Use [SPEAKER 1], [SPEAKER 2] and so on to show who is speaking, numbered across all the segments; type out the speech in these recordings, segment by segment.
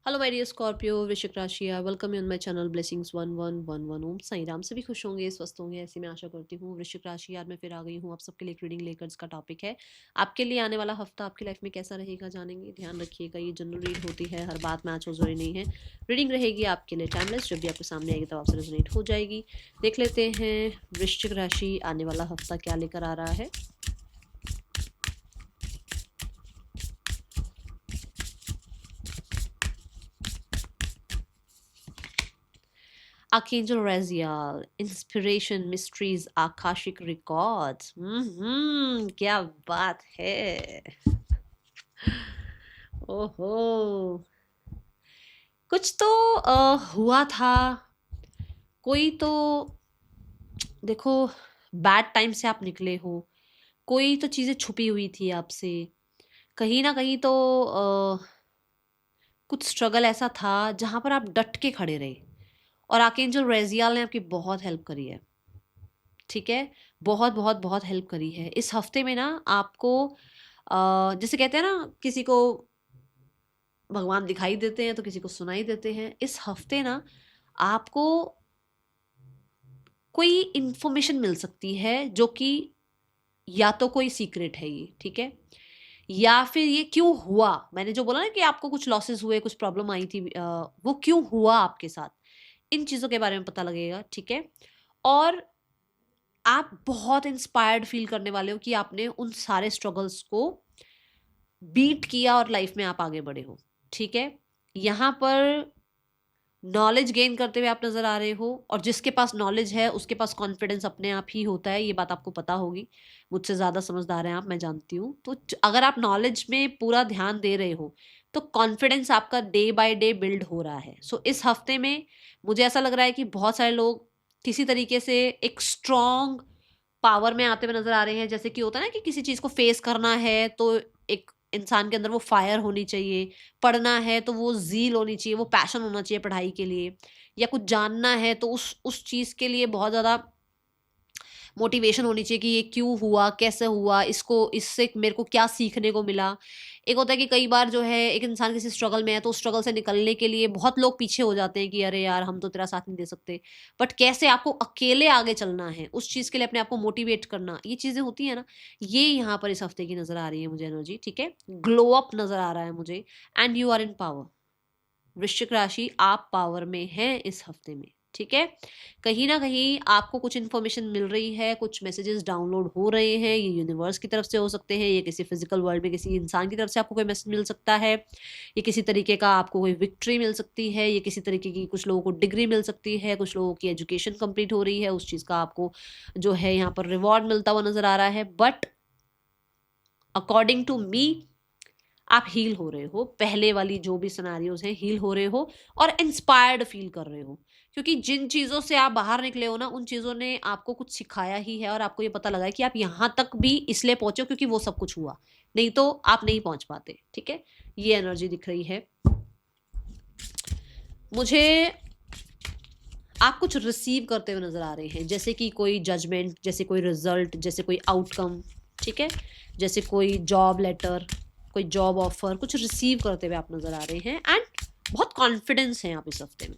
[SPEAKER 1] Hello my dear Scorpio वृश्चिक राशि, welcome you on my channel blessings 1111 Om Sai Ram. सभी खुश होंगे, स्वस्थ होंगे, ऐसी मैं आशा करती हूँ। वृश्चिक राशि यार मैं फिर आ गई हूँ आप सबके लिए एक रीडिंग लेकर। इसका टॉपिक है आपके लिए आने वाला हफ्ता आपकी लाइफ में कैसा रहेगा, जानेंगे। ध्यान रखिएगा, ये जनरल रीड होती है, हर बात मैच हो जरूरी नहीं है। रीडिंग रहेगी आपके लिए टाइमलेस, जब भी आपके सामने आएगी तब आपसे रेजोनेट हो जाएगी। देख लेते हैं वृश्चिक राशि आने वाला हफ्ता क्या लेकर आ रहा है। Archangel Raziel, Inspiration, Mysteries, Akashic Records। क्या बात है। ओहो, कुछ तो हुआ था। कोई तो देखो, बैड टाइम से आप निकले हो। कोई तो चीजें छुपी हुई थी आपसे, कहीं ना कहीं तो कुछ स्ट्रगल ऐसा था जहां पर आप डट के खड़े रहे और आर्कएंजल रेजियल ने आपकी बहुत हेल्प करी है। ठीक है, बहुत बहुत बहुत हेल्प करी है इस हफ्ते में ना आपको। जैसे कहते हैं ना, किसी को भगवान दिखाई देते हैं तो किसी को सुनाई देते हैं। इस हफ्ते ना आपको कोई इंफॉर्मेशन मिल सकती है जो कि या तो कोई सीक्रेट है ये, ठीक है, या फिर ये क्यों हुआ। मैंने जो बोला ना कि आपको कुछ लॉसेस हुए, कुछ प्रॉब्लम आई थी, वो क्यों हुआ आपके साथ, इन चीजों के बारे में पता लगेगा। ठीक है, और आप बहुत इंस्पायर्ड फील करने वाले हो कि आपने उन सारे स्ट्रगल्स को बीट किया और लाइफ में आप आगे बढ़े हो। ठीक है, यहाँ पर नॉलेज गेन करते हुए आप नजर आ रहे हो, और जिसके पास नॉलेज है उसके पास कॉन्फिडेंस अपने आप ही होता है। ये बात आपको पता होगी, मुझसे ज़्यादा समझदार हैं आप, मैं जानती हूँ। तो अगर आप नॉलेज में पूरा ध्यान दे रहे हो तो कॉन्फिडेंस आपका डे बाय डे बिल्ड हो रहा है। सो इस हफ्ते में मुझे ऐसा लग रहा है कि बहुत सारे लोग किसी तरीके से एक स्ट्रॉन्ग पावर में आते हुए नजर आ रहे हैं। जैसे कि होता है ना कि किसी चीज को फेस करना है तो एक इंसान के अंदर वो फायर होनी चाहिए, पढ़ना है तो वो जील होनी चाहिए, वो पैशन होना चाहिए पढ़ाई के लिए, या कुछ जानना है तो उस चीज के लिए बहुत ज्यादा मोटिवेशन होनी चाहिए कि ये क्यों हुआ, कैसे हुआ, इसको इससे मेरे को क्या सीखने को मिला। एक होता है कि कई बार जो है एक इंसान किसी स्ट्रगल में है तो उस स्ट्रगल से निकलने के लिए बहुत लोग पीछे हो जाते हैं कि अरे यार हम तो तेरा साथ नहीं दे सकते। बट कैसे आपको अकेले आगे चलना है, उस चीज़ के लिए अपने आप को मोटिवेट करना, ये चीज़ें होती है ना, ये यहाँ पर इस हफ्ते की नज़र आ रही है मुझे एनर्जी। ठीक है, ग्लो अप नज़र आ रहा है मुझे, and you are in power. वृश्चिक राशि आप पावर में हैं इस हफ्ते में। ठीक है, कहीं ना कहीं आपको कुछ इन्फॉर्मेशन मिल रही है, कुछ मैसेजेस डाउनलोड हो रहे हैं। ये यूनिवर्स की तरफ से हो सकते हैं, ये किसी फिजिकल वर्ल्ड में किसी इंसान की तरफ से आपको कोई मैसेज मिल सकता है, ये किसी तरीके का आपको कोई विक्ट्री मिल सकती है, ये किसी तरीके की कुछ लोगों को डिग्री मिल सकती है, कुछ लोगों की एजुकेशन कंप्लीट हो रही है, उस चीज़ का आपको जो है यहाँ पर रिवॉर्ड मिलता हुआ नजर आ रहा है। बट अकॉर्डिंग टू मी आप हील हो रहे हो, पहले वाली जो भी सिनेरियोज हैं हील हो रहे हो और इंस्पायर्ड फील कर रहे हो, क्योंकि जिन चीज़ों से आप बाहर निकले हो ना, उन चीज़ों ने आपको कुछ सिखाया ही है, और आपको ये पता लगा है कि आप यहाँ तक भी इसलिए पहुंचे हो क्योंकि वो सब कुछ हुआ, नहीं तो आप नहीं पहुंच पाते। ठीक है, ये एनर्जी दिख रही है मुझे। आप कुछ रिसीव करते हुए नजर आ रहे हैं, जैसे कि कोई जजमेंट, जैसे कोई रिजल्ट, जैसे कोई आउटकम। ठीक है, जैसे कोई जॉब लेटर, कोई जॉब ऑफर, कुछ रिसीव करते हुए आप नजर आ रहे हैं, एंड बहुत कॉन्फिडेंस है आप इस हफ्ते में।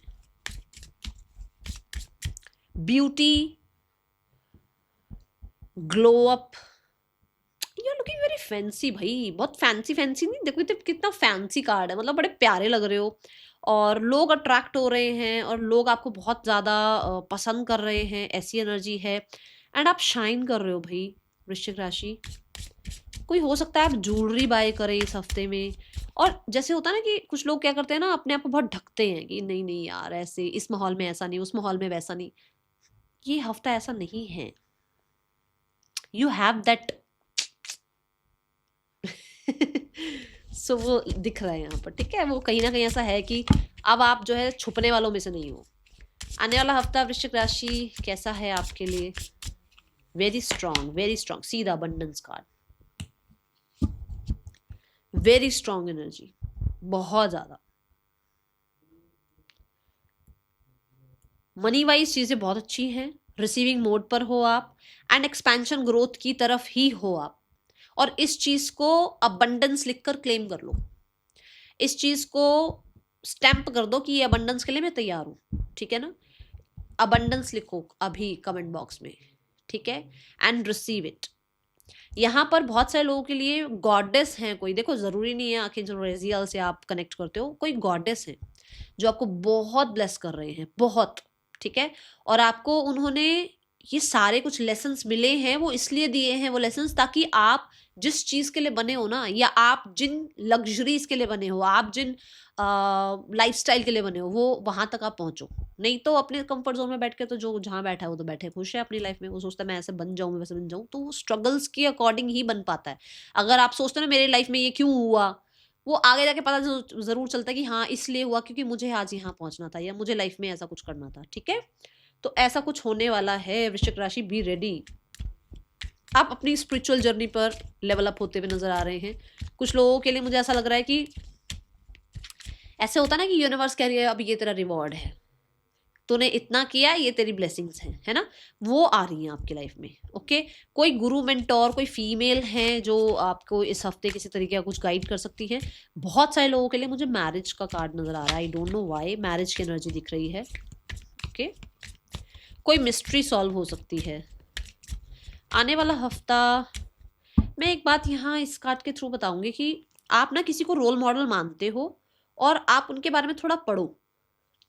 [SPEAKER 1] Beauty, glow up, you are looking very fancy भाई, बहुत फैंसी फैंसी नहीं, देखो तो कितना फैंसी कार्ड है, मतलब बड़े प्यारे लग रहे हो, और लोग अट्रैक्ट हो रहे हैं और लोग आपको बहुत ज़्यादा पसंद कर रहे हैं, ऐसी एनर्जी है। एंड आप शाइन कर रहे हो भाई वृश्चिक राशि। कोई हो सकता है आप ज्वेलरी बाय करें इस हफ्ते में, और जैसे होता है ना कि कुछ लोग क्या करते हैं ना, अपने आप को बहुत ढकते हैं कि नहीं नहीं यार, ऐसे इस माहौल में ऐसा नहीं, उस माहौल में वैसा नहीं। ये हफ्ता ऐसा नहीं है, यू हैव दैट। सो वो दिख रहा है यहाँ पर। ठीक है, वो कहीं ना कहीं ऐसा है कि अब आप जो है छुपने वालों में से नहीं हो। आने वाला हफ्ता वृश्चिक राशि कैसा है आपके लिए? Very strong, very strong, see the abundance card, very strong energy, बहुत ज्यादा। मनी वाइज चीजें बहुत अच्छी हैं, रिसीविंग मोड पर हो आप, एंड एक्सपेंशन ग्रोथ की तरफ ही हो आप। और इस चीज को अबंडेंस लिखकर क्लेम कर लो, इस चीज को स्टैम्प कर दो कि ये अबंडेंस के लिए मैं तैयार हूँ, ठीक है ना। अबंडेंस लिखो अभी कमेंट बॉक्स में, ठीक है, एंड रिसीव इट। यहाँ पर बहुत सारे लोगों के लिए गॉडेस हैं कोई, देखो जरूरी नहीं है आखिर जो रेजियल से आप कनेक्ट करते हो, कोई गॉडेस हैं जो आपको बहुत ब्लेस कर रहे हैं, बहुत, ठीक है। और आपको उन्होंने ये सारे कुछ लेसन्स मिले हैं, वो इसलिए दिए हैं वो लेसन्स ताकि आप जिस चीज के लिए बने हो ना, या आप जिन लग्जरीज के लिए बने हो, आप जिन लाइफस्टाइल के लिए बने हो, वो वहां तक आप पहुंचो। नहीं तो अपने कंफर्ट जोन में बैठ के तो जो जहां बैठा है वो तो बैठे खुश है अपनी लाइफ में, वो सोचता है मैं ऐसे बन जाऊं, मैं वैसे बन जाऊं, तो वो स्ट्रगल्स के अकॉर्डिंग ही बन पाता है। अगर आप सोचते हो ना मेरी लाइफ में ये क्यों हुआ, वो आगे जाके पता जरूर चलता है कि हाँ इसलिए हुआ क्योंकि मुझे आज यहाँ पहुंचना था, या मुझे लाइफ में ऐसा कुछ करना था, ठीक है। तो ऐसा कुछ होने वाला है वृश्चिक राशि, बी रेडी। आप अपनी स्पिरिचुअल जर्नी पर लेवल अप होते हुए नजर आ रहे हैं। कुछ लोगों के लिए मुझे ऐसा लग रहा है कि ऐसे होता ना कि यूनिवर्स कह रही है अब ये तेरा रिवॉर्ड है, तूने इतना किया, ये तेरी ब्लेसिंग्स हैं, है ना, वो आ रही हैं आपकी लाइफ में। ओके, कोई गुरु मेंटोर, कोई फीमेल है जो आपको इस हफ्ते किसी तरीके का कुछ गाइड कर सकती है। बहुत सारे लोगों के लिए मुझे मैरिज का कार्ड नजर आ रहा है, I don't know why, marriage की एनर्जी दिख रही है। ओके, कोई मिस्ट्री सॉल्व हो सकती है आने वाला हफ्ता। मैं एक बात यहाँ इस कार्ड के थ्रू बताऊंगी कि आप ना किसी को रोल मॉडल मानते हो, और आप उनके बारे में थोड़ा पढ़ो,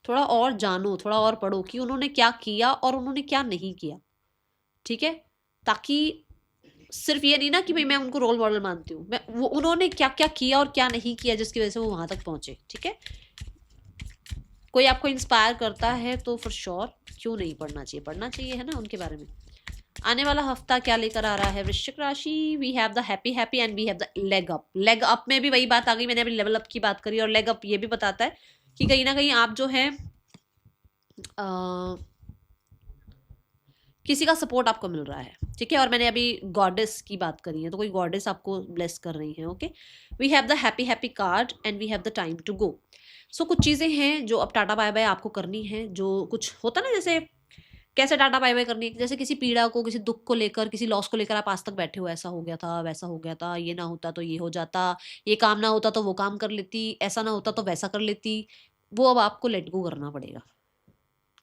[SPEAKER 1] थोड़ा और जानो, थोड़ा और पढ़ो कि उन्होंने क्या किया और उन्होंने क्या नहीं किया, ठीक है। ताकि सिर्फ ये नहीं ना कि भाई मैं उनको रोल मॉडल मानती हूँ, मैं वो उन्होंने क्या क्या किया और क्या नहीं किया जिसकी वजह से वो वहां तक पहुंचे, ठीक है। कोई आपको इंस्पायर करता है तो फॉर श्योर क्यों नहीं पढ़ना चाहिए, पढ़ना चाहिए, है ना, उनके बारे में। आने वाला हफ्ता क्या लेकर आ रहा है वृश्चिक राशि। We have the happy happy end we have the leg up. Leg up में भी वही बात आ गई, मैंने अभी लेवल अप की बात करी, और लेग अप ये भी बताता है कि कहीं ना कहीं आप जो है किसी का सपोर्ट आपको मिल रहा है, ठीक है। और मैंने अभी गॉडेस की बात करी है, तो कोई गॉडेस आपको ब्लेस कर रही है। Okay, we have the happy happy card and we have the time to go. So कुछ चीज़ें हैं जो अब टाटा बाय बाय आपको करनी है, जो कुछ होता ना, जैसे कैसे टाटा बाय बाय करनी है, जैसे किसी पीड़ा को, किसी दुख को लेकर, किसी लॉस को लेकर आप आज तक बैठे हो, ऐसा हो गया था, वैसा हो गया था, ये ना होता तो ये हो जाता, ये काम ना होता तो वो काम कर लेती, ऐसा ना होता तो वैसा कर लेती, वो अब आपको लेट गो करना पड़ेगा,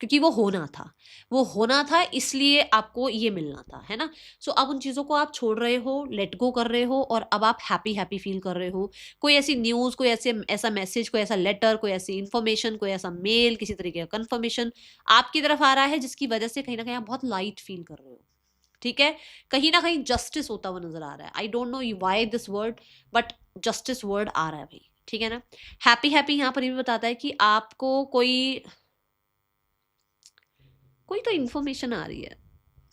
[SPEAKER 1] क्योंकि वो होना था, वो होना था, इसलिए आपको ये मिलना था, है ना। सो अब उन चीज़ों को आप छोड़ रहे हो, लेट गो कर रहे हो, और अब आप हैप्पी हैप्पी फील कर रहे हो। कोई ऐसी न्यूज़, कोई ऐसा मैसेज, कोई ऐसा लेटर, कोई ऐसी इन्फॉर्मेशन, कोई ऐसा मेल, किसी तरीके का कंफर्मेशन आपकी तरफ आ रहा है जिसकी वजह से कहीं ना कहीं आप बहुत लाइट फील कर रहे हो, ठीक है। कहीं ना कहीं जस्टिस होता हुआ नजर आ रहा है। I don't know why this word, but justice word आ रहा है भाई, ठीक है ना। हैप्पी हैप्पी यहाँ पर ये भी बताता है कि आपको कोई तो इन्फॉर्मेशन आ रही है,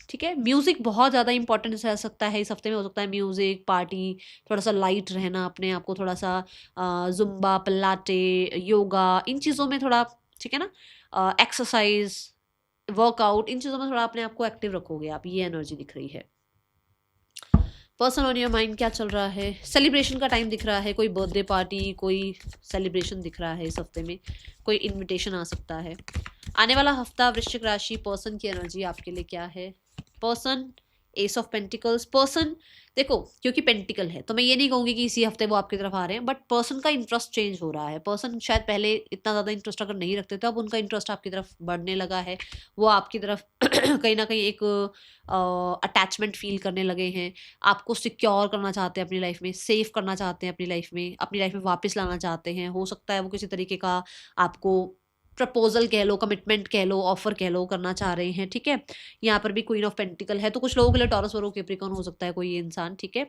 [SPEAKER 1] ठीक है। म्यूजिक बहुत ज़्यादा इंपॉर्टेंट रह सकता है इस हफ्ते में, हो सकता है म्यूजिक, पार्टी, थोड़ा सा लाइट रहना, अपने आप को थोड़ा सा जुम्बा, पिलाटे, योगा, इन चीज़ों में थोड़ा, ठीक है ना, एक्सरसाइज, वर्कआउट, इन चीज़ों में थोड़ा अपने आप को एक्टिव रखोगे आप, ये एनर्जी दिख रही है। पर्सन ऑन योर माइंड क्या चल रहा है, सेलिब्रेशन का टाइम दिख रहा है, कोई बर्थडे पार्टी, कोई सेलिब्रेशन दिख रहा है इस हफ्ते में, कोई इनविटेशन आ सकता है। आने वाला हफ्ता वृश्चिक राशि, पर्सन की एनर्जी आपके लिए क्या है। Person, S of pentacles. Person देखो, क्योंकि पेंटिकल है तो मैं ये नहीं कहूंगी कि इसी हफ्ते वो आपकी तरफ आ रहे हैं, बट पर्सन का इंटरेस्ट चेंज हो रहा है। पर्सन शायद पहले इतना ज़्यादा इंटरेस्ट अगर नहीं रखते तो अब उनका इंटरेस्ट आपकी तरफ बढ़ने लगा है, वो आपकी तरफ कहीं ना कहीं एक अटैचमेंट फील करने लगे हैं, आपको सिक्योर करना चाहते हैं अपनी लाइफ में, सेफ करना चाहते हैं अपनी लाइफ में, अपनी लाइफ में वापस लाना चाहते हैं। हो सकता है वो किसी तरीके का आपको प्रपोजल कह लो, कमिटमेंट कह लो, ऑफर कह लो, करना चाह रहे हैं, ठीक है। यहाँ पर भी क्वीन ऑफ पेंटिकल है, तो कुछ लोगों के लिए टॉरस वरो कैप्रिकॉर्न हो सकता है कोई ये इंसान, ठीक है।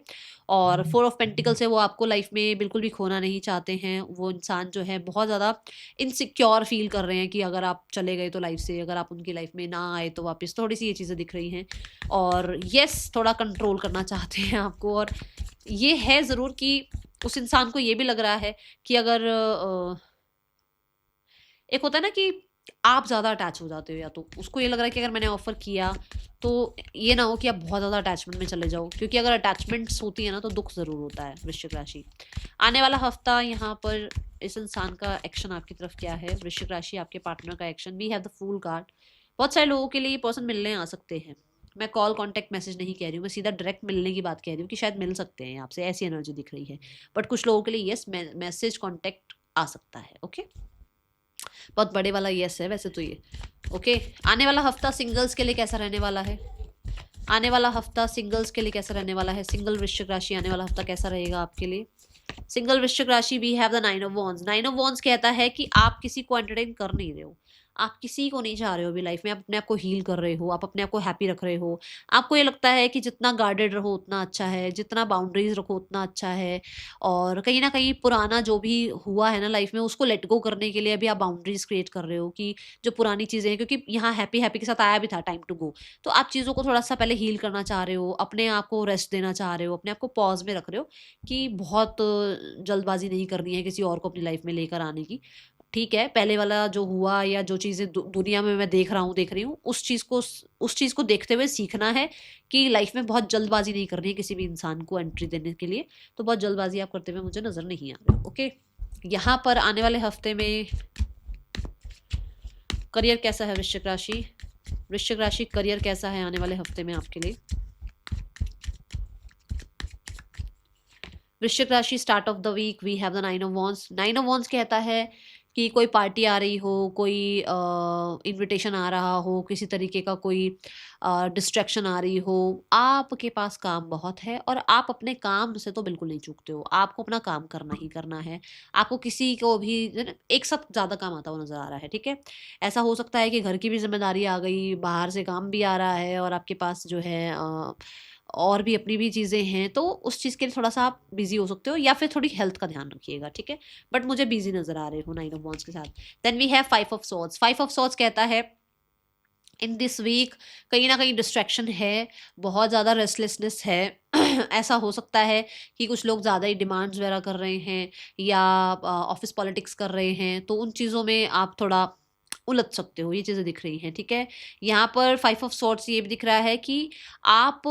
[SPEAKER 1] और फोर ऑफ पेंटिकल से वो आपको लाइफ में बिल्कुल भी खोना नहीं चाहते हैं। वो इंसान जो है बहुत ज़्यादा इनसिक्योर फील कर रहे हैं कि अगर आप चले गए तो लाइफ से, अगर आप उनकी लाइफ में ना आए तो वापस, थोड़ी सी ये चीज़ें दिख रही हैं। और यस, थोड़ा कंट्रोल करना चाहते हैं आपको, और ये है ज़रूर कि उस इंसान को ये भी लग रहा है कि अगर एक होता है ना कि आप ज़्यादा अटैच हो जाते हो, या तो उसको ये लग रहा है कि अगर मैंने ऑफर किया तो ये ना हो कि आप बहुत ज़्यादा अटैचमेंट में चले जाओ, क्योंकि अगर अटैचमेंट्स होती है ना तो दुख ज़रूर होता है वृश्चिक राशि। आने वाला हफ्ता यहाँ पर इस इंसान का एक्शन आपकी तरफ क्या है वृश्चिक राशि, आपके पार्टनर का action. We have the fool card. बहुत सारे लोगों के लिए ये पर्सन मिलने आ सकते हैं। मैं कॉल कॉन्टैक्ट मैसेज नहीं कह रही हूँ, मैं सीधा डायरेक्ट मिलने की बात कह रही हूँ कि शायद मिल सकते हैं आपसे, ऐसी एनर्जी दिख रही है। बट कुछ लोगों के लिए यस, मैसेज कॉन्टैक्ट आ सकता है। ओके, बहुत बड़े वाला यस है वैसे तो ये। ओके, आने वाला हफ्ता सिंगल्स के लिए कैसा रहने वाला है? आने वाला हफ्ता सिंगल्स के लिए कैसा रहने वाला है? सिंगल वृश्चिक राशि आने वाला हफ्ता कैसा रहेगा आपके लिए? सिंगल वृश्चिक राशि, we have the 9 of wands. 9 of wands कहता है कि आप किसी को एंटरटेन कर नहीं रहे हो, आप किसी को नहीं चाह रहे हो अभी लाइफ में, आप अपने आप को हील कर रहे हो, आप अपने आप को हैप्पी रख रहे हो। आपको ये लगता है कि जितना गार्डेड रहो उतना अच्छा है, जितना बाउंड्रीज रखो उतना अच्छा है। और कहीं ना कहीं पुराना जो भी हुआ है ना लाइफ में, उसको लेट गो करने के लिए अभी आप बाउंड्रीज क्रिएट कर रहे हो कि जो पुरानी चीज़ें हैं, क्योंकि यहाँ हैप्पी हैप्पी के साथ आया भी था टाइम टू गो, तो आप चीज़ों को थोड़ा सा पहले हील करना चाह रहे हो, अपने आप को रेस्ट देना चाह रहे हो, अपने आप को पॉज में रख रहे हो कि बहुत जल्दबाजी नहीं करनी है किसी और को अपनी लाइफ में लेकर आने की। ठीक है, पहले वाला जो हुआ या जो चीज़ें दुनिया में मैं देख रही हूँ, उस चीज़ को देखते हुए सीखना है कि लाइफ में बहुत जल्दबाजी नहीं करनी है किसी भी इंसान को एंट्री देने के लिए। तो बहुत जल्दबाजी आप करते हुए मुझे नज़र नहीं आ रहे। ओके, यहाँ पर आने वाले हफ्ते में करियर कैसा है वृश्चिक राशि? वृश्चिक राशि करियर कैसा है आने वाले हफ्ते में आपके लिए? वृश्चिक राशि, start of the week we have the 9 of wands. 9 of wands कहता है कि कोई पार्टी आ रही हो, कोई इनविटेशन आ रहा हो, किसी तरीके का कोई डिस्ट्रैक्शन आ रही हो, आपके पास काम बहुत है और आप अपने काम से तो बिल्कुल नहीं चूकते हो, आपको अपना काम करना ही करना है। आपको किसी को भी एक साथ ज़्यादा काम आता हुआ नज़र आ रहा है। ठीक है, ऐसा हो सकता है कि घर की भी जिम्मेदारी आ गई, बाहर से काम भी आ रहा है और आपके पास जो है और भी अपनी भी चीज़ें हैं, तो उस चीज़ के लिए थोड़ा सा आप बिजी हो सकते हो, या फिर थोड़ी हेल्थ का ध्यान रखिएगा। ठीक है, बट मुझे बिजी नजर आ रहे हो 9 ऑफ वॉन्ड्स के साथ। Then we have 5 of swords. 5 of swords कहता है इन दिस वीक कहीं ना कहीं डिस्ट्रैक्शन है, बहुत ज़्यादा रेस्टलेसनेस है। ऐसा हो सकता है कि कुछ लोग ज़्यादा ही डिमांड्स वगैरह कर रहे हैं या ऑफिस पॉलिटिक्स कर रहे हैं, तो उन चीज़ों में आप थोड़ा उलझ सकते हो, ये चीज़ें दिख रही हैं। ठीक है, यहाँ पर 5 ऑफ सॉर्ड्स ये भी दिख रहा है कि आप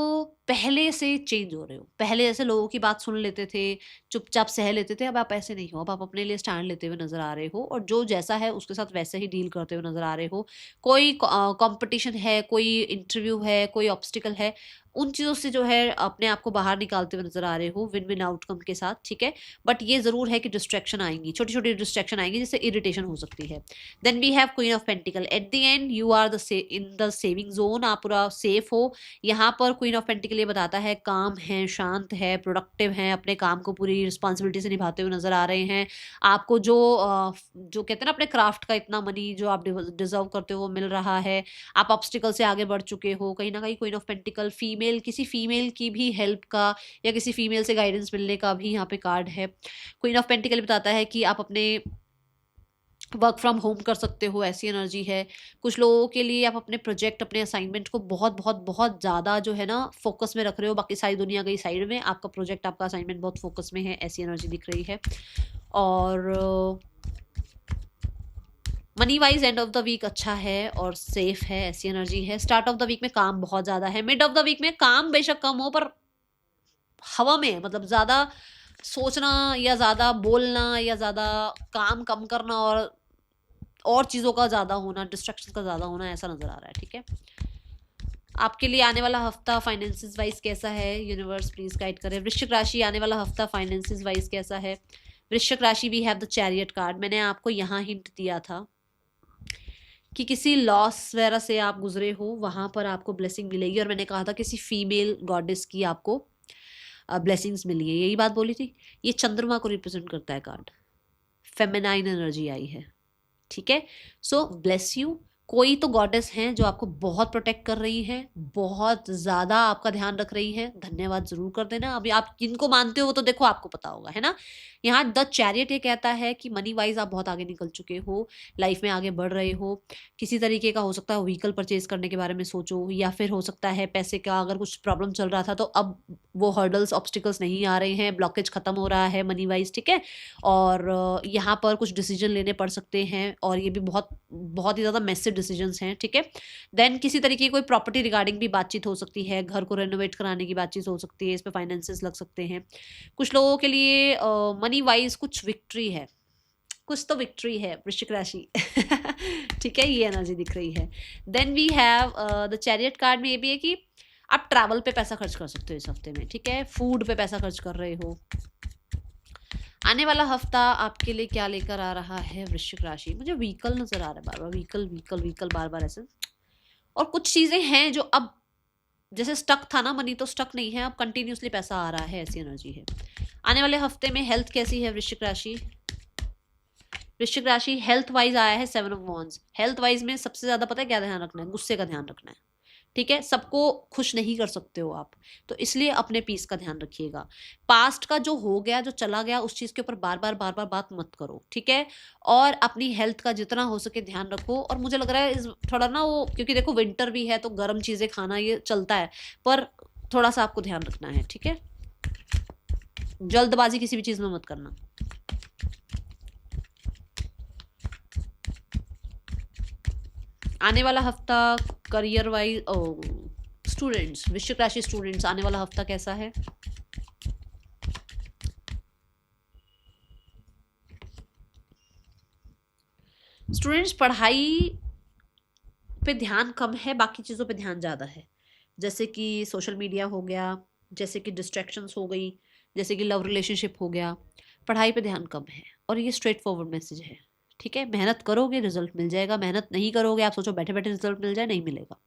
[SPEAKER 1] पहले से चेंज हो रहे हो। पहले जैसे लोगों की बात सुन लेते थे, चुपचाप सह लेते थे, अब आप ऐसे नहीं हो, अब आप अपने लिए स्टैंड लेते हुए नजर आ रहे हो और जो जैसा है उसके साथ वैसे ही डील करते हुए नजर आ रहे हो। कोई कंपटीशन है, कोई इंटरव्यू है, कोई ऑब्स्टिकल है, उन चीज़ों से जो है अपने आप को बाहर निकालते हुए नजर आ रहे हो विन विन आउटकम के साथ। ठीक है, बट ये ज़रूर है कि डिस्ट्रैक्शन आएंगी, छोटी छोटी डिस्ट्रैक्शन आएंगी जिससे इरिटेशन हो सकती है। Then we have queen of pentacle. At the end you are in the saving zone, आप पूरा सेफ हो। यहाँ पर क्वीन ऑफ पेंटिकल ये बताता है काम है, शांत है, प्रोडक्टिव है, अपने काम को पूरी रिस्पॉन्सिबिलिटी से निभाते हुए नजर आ रहे हैं। आपको जो कहते हैं ना अपने क्राफ्ट का इतना मनी जो आप डिजर्व करते हो वो मिल रहा है। आप ऑब्स्टिकल से आगे बढ़ चुके हो। कहीं ना कहीं क्वीन ऑफ पेंटिकल किसी फीमेल की भी हेल्प का या किसी फीमेल से गाइडेंस मिलने का भी यहाँ पे कार्ड है। क्वीन ऑफ पेंटिकल बताता है कि आप अपने वर्क फ्रॉम होम कर सकते हो, ऐसी एनर्जी है। कुछ लोगों के लिए आप अपने प्रोजेक्ट, अपने असाइनमेंट को बहुत बहुत बहुत ज़्यादा जो है ना फोकस में रख रहे हो, बाकी सारी दुनिया गई साइड में, आपका प्रोजेक्ट, आपका असाइनमेंट बहुत फोकस में है, ऐसी एनर्जी दिख रही है। और money wise end of the week अच्छा है और सेफ है, ऐसी एनर्जी है। स्टार्ट ऑफ द वीक में काम बहुत ज़्यादा है, मिड ऑफ द वीक में काम बेशक कम हो पर हवा में, मतलब ज़्यादा सोचना या ज़्यादा बोलना या ज़्यादा काम कम करना और चीज़ों का ज़्यादा होना, डिस्ट्रैक्शन का ज़्यादा होना, ऐसा नज़र आ रहा है। ठीक है, आपके लिए आने वाला हफ्ता फाइनेंसिस वाइज कैसा है? यूनिवर्स प्लीज गाइड करें। वृश्चिक राशि, आने वाला हफ्ता फाइनेंसिस वाइज कैसा है? वृश्चिक राशि, we have the chariot card. मैंने आपको यहाँ हिंट दिया था कि किसी लॉस वगैरह से आप गुजरे हो, वहाँ पर आपको ब्लेसिंग मिलेगी, और मैंने कहा था किसी फीमेल गॉडेस की आपको ब्लेसिंग्स मिली है, यही बात बोली थी। ये चंद्रमा को रिप्रेजेंट करता है कार्ड, फेमिनाइन एनर्जी आई है। ठीक है, सो ब्लेस यू। कोई तो गॉडेस हैं जो आपको बहुत प्रोटेक्ट कर रही हैं, बहुत ज़्यादा आपका ध्यान रख रही हैं, धन्यवाद ज़रूर कर देना। अभी आप जिनको मानते हो वो तो देखो आपको पता होगा, है ना। यहाँ द चैरियट ये कहता है कि मनी वाइज आप बहुत आगे निकल चुके हो, लाइफ में आगे बढ़ रहे हो। किसी तरीके का हो सकता है व्हीकल परचेज करने के बारे में सोचो, या फिर हो सकता है पैसे का अगर कुछ प्रॉब्लम चल रहा था तो अब वो हर्डल्स, ऑब्स्टिकल्स नहीं आ रहे हैं, ब्लॉकेज खत्म हो रहा है मनी वाइज। ठीक है, और यहाँ पर कुछ डिसीजन लेने पड़ सकते हैं, और ये भी बहुत बहुत ही ज़्यादा मैसिव डिसीजंस हैं। ठीक है, देन किसी तरीके की कोई प्रॉपर्टी रिगार्डिंग भी बातचीत हो सकती है, घर को रेनोवेट कराने की बातचीत हो सकती है, इस पे फाइनेंसेस लग सकते हैं। कुछ लोगों के लिए मनी वाइज कुछ विक्ट्री है, कुछ तो विक्ट्री है वृश्चिक राशि। ठीक है, ये एनर्जी दिख रही है। Then we have the chariot card में ये भी है कि आप ट्रैवल पे पैसा खर्च कर सकते हो इस हफ्ते में। ठीक है, फूड पे पैसा खर्च कर रहे हो, आने वाला हफ्ता आपके लिए क्या लेकर आ रहा है वृश्चिक राशि? मुझे व्हीकल नजर आ रहा है बार बार, व्हीकल व्हीकल व्हीकल बार बार ऐसे। और कुछ चीजें हैं जो अब जैसे स्टक था ना मनी, तो स्टक नहीं है, अब कंटिन्यूसली पैसा आ रहा है, ऐसी एनर्जी है। आने वाले हफ्ते में हेल्थ कैसी है वृश्चिक राशि? वृश्चिक राशि हेल्थ वाइज आया है 7 ऑफ वॉन्ड्स। हेल्थ वाइज में सबसे ज्यादा पता है क्या ध्यान रखना है? गुस्से का ध्यान रखना है, ठीक है। सबको खुश नहीं कर सकते हो आप, तो इसलिए अपने पीस का ध्यान रखिएगा। पास्ट का जो हो गया, जो चला गया, उस चीज के ऊपर बार बार बात मत करो, ठीक है। और अपनी हेल्थ का जितना हो सके ध्यान रखो। और मुझे लग रहा है इस थोड़ा ना वो, क्योंकि देखो विंटर भी है तो गर्म चीजें खाना ये चलता है, पर थोड़ा सा आपको ध्यान रखना है, ठीक है। जल्दबाजी किसी भी चीज में मत करना। आने वाला हफ्ता करियर वाइज, स्टूडेंट्स, वृश्चिक राशि स्टूडेंट्स, आने वाला हफ्ता कैसा है? स्टूडेंट्स पढ़ाई पे ध्यान कम है, बाकी चीज़ों पे ध्यान ज़्यादा है। जैसे कि सोशल मीडिया हो गया, जैसे कि डिस्ट्रैक्शंस हो गई, जैसे कि लव रिलेशनशिप हो गया। पढ़ाई पे ध्यान कम है, और ये स्ट्रेट फॉरवर्ड मैसेज है, ठीक है। मेहनत करोगे रिजल्ट मिल जाएगा, मेहनत नहीं करोगे, आप सोचो बैठे बैठे रिजल्ट मिल जाए, नहीं मिलेगा,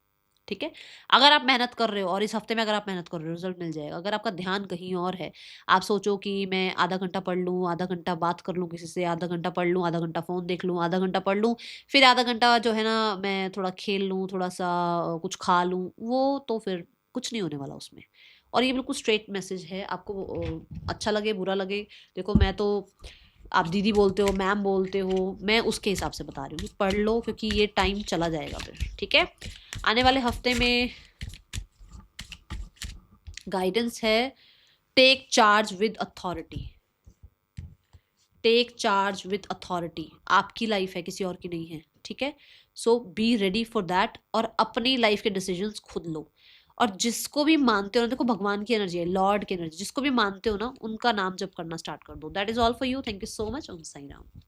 [SPEAKER 1] ठीक है। अगर आप मेहनत कर रहे हो, और इस हफ्ते में अगर आप मेहनत कर रहे हो, रिजल्ट मिल जाएगा। अगर आपका ध्यान कहीं और है, आप सोचो कि मैं आधा घंटा पढ़ लूँ, आधा घंटा बात कर लूँ किसी से, आधा घंटा पढ़ लूँ, आधा घंटा फ़ोन देख लूँ, आधा घंटा पढ़ लूँ, फिर आधा घंटा जो है ना मैं थोड़ा खेल लूँ, थोड़ा सा कुछ खा लूँ, वो तो फिर कुछ नहीं होने वाला उसमें। और ये बिल्कुल स्ट्रेट मैसेज है, आपको अच्छा लगे बुरा लगे। देखो मैं तो, आप दीदी बोलते हो, मैम बोलते हो, मैं उसके हिसाब से बता रही हूँ कि पढ़ लो, क्योंकि ये टाइम चला जाएगा फिर, ठीक है। आने वाले हफ्ते में गाइडेंस है, take charge with authority. Take charge with authority. आपकी लाइफ है, किसी और की नहीं है, ठीक है। So be ready for that, और अपनी लाइफ के डिसीजंस खुद लो। और जिसको भी मानते हो ना, देखो भगवान की एनर्जी है, लॉर्ड की एनर्जी, जिसको भी मानते हो ना, उनका नाम जप करना स्टार्ट कर दो। That is all for you. Thank you so much. Om Sai Ram.